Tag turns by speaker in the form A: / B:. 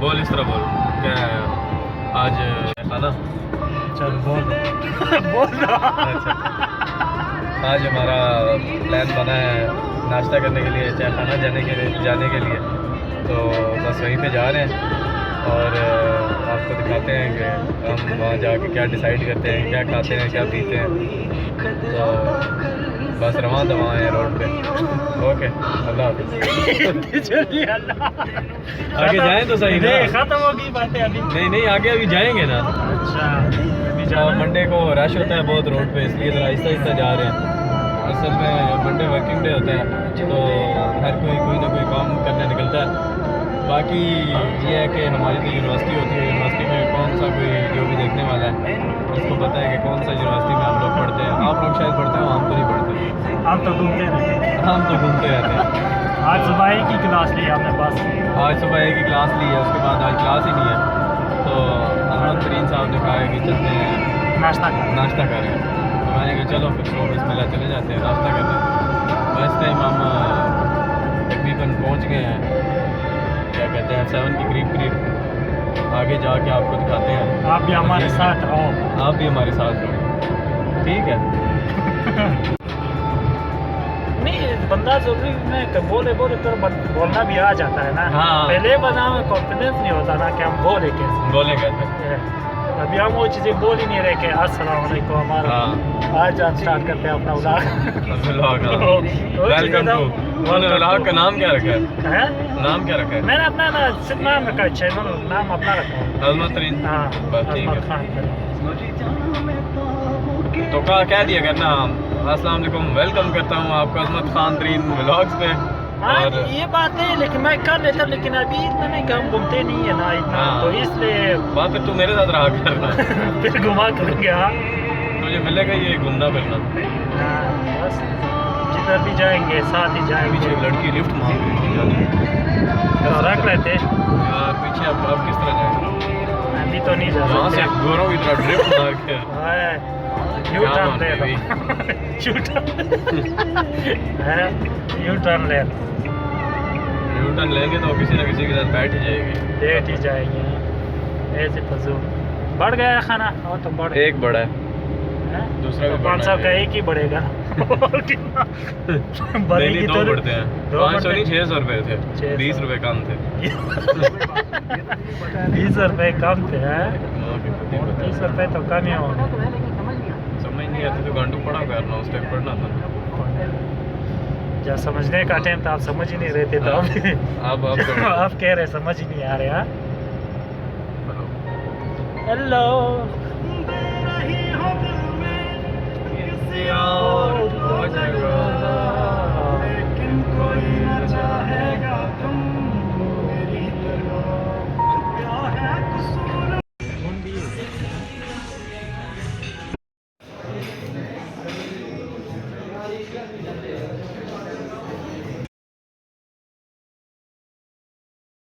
A: बोल इस तरह बोल क्या आज खाना।
B: चल बोल बोल
A: अच्छा आज हमारा प्लान बना है नाश्ता करने के लिए चाय खाना जाने के लिए तो बस वहीं पे जा रहे हैं और आपको दिखाते हैं कि हम वहाँ जाके क्या डिसाइड करते हैं, क्या खाते हैं, क्या पीते हैं। तो बस रवां दवा है रोड पे। ओके अल्लाह हाफिज़। आगे जाएं तो सही ना,
B: खत्म होगी बातें अभी।
A: नहीं आगे अभी जाएंगे ना।
B: अच्छा अभी
A: मंडे को रश होता है बहुत रोड पे, इसलिए ज़रा आहिस्ता जा रहे हैं। असल में मंडे वर्किंग डे होता है तो हर कोई ना कोई काम करने निकलता है। बाकी ये है कि हमारी तो यूनिवर्सिटी होती है, यूनिवर्सिटी में कौन सा कोई जो भी देखने वाला है उसको पता है कि कौन सा यूनिवर्सिटी में हम लोग पढ़ते हैं। आप लोग शायद पढ़ते हो, हम तो नहीं पढ़ते,
B: हम तो घूमते रहते हैं।
A: हम तो घूमते रहते हैं।
B: आज सुबह एक ही क्लास ली हमने बस।
A: आज सुबह एक ही क्लास ली है, उसके बाद आज क्लास ही नहीं है। तो अहमद तरीन साहब ने कहा है कि चलते हैं नाश्ता करें। तो मैंने कहा चलो फिर शो बिस्मिल्लाह चले जाते हैं नाश्ता करने। इस टाइम हम तकरीबन पहुँच गए हैं, क्या कहते हैं 7 के करीब। आगे जाके आपको दिखाते हैं।
B: आप भी हमारे साथ रहो।
A: आप भी हमारे साथ रहो, ठीक है।
B: नहीं बंदा जरूरी में बोले तो बोलना भी आ जाता है ना।
A: हाँ।
B: पहले बना में कॉन्फिडेंस नहीं होता ना कि हम बोले कैसे।
A: बोले कैसे।
B: अभी हम वो चीज़ें बोल ही नहीं रहे कि अस्सलाम वालेकुम हमारा।
A: हाँ।
B: आज स्टार्ट करते हैं अपना व्लॉग।
A: वेलकम टू व्लॉग का नाम क्या रखा है? नाम क्या रखा है?
B: मैंने अपना ना सिर्फ नाम रखा है, चैनल नाम अपना रखा है
A: अजमत तरीन।
B: हाँ
A: बस ठीक
B: अजमत
A: है।
B: खान।
A: तो कह दिया करना अस्सलाम वालेकुम, वेलकम करता हूँ आपको अजमत खान तरीन व्लॉग्स पे।
B: हाँ
A: और
B: ये बात है, लेकिन मैं कर लेता, लेकिन अभी इतना नहीं कि हम घूमते नहीं है ना इतना।
A: हाँ।
B: तो इसलिए
A: बात फिर तू मेरे साथ रहा करना।
B: फिर घुमा करेंगे। हाँ
A: तुझे मिलेगा ये घूमना फिरना।
B: बस जिधर भी जाएंगे साथ ही जाएंगे।
A: पीछे एक लड़की लिफ्ट मांग रही थी जाने।
B: तो रख लेते
A: यार पीछे अब किस तरह जाएंगे?
B: अभी तो नहीं जा
A: यहाँ से
B: सकते।
A: गोरों की तरह ड्रिफ्ट मार के
B: यू टर्न ले लो। यू टर्न ले लो।
A: न्यूटन लेंगे तो किसी न किसी के साथ बैठ ही जाएगी।
B: लेट ही जाएंगे ऐसे फजूल। बढ़ गया खाना और तो बढ़
A: एक बड़ा है, दूसरा भी
B: 500
A: बढ़ना
B: का
A: है।
B: एक ही बढ़ेगा।
A: नहीं दो बढ़ते हैं। 500 नहीं 600 रुपए थे,
B: 600।
A: 20 रुपए कम थे।
B: 20 रुपए कम थे। 20 रुपए तो कम ही होंगे।
A: समझ नहीं आती तो घंटों पढ़ा करना, उस टाइम पढ़ना था।
B: जब समझने का टाइम था आप समझ ही नहीं रहे थे। तो
A: अब
B: आप कह रहे समझ ही नहीं आ रहे। हाँ हेलो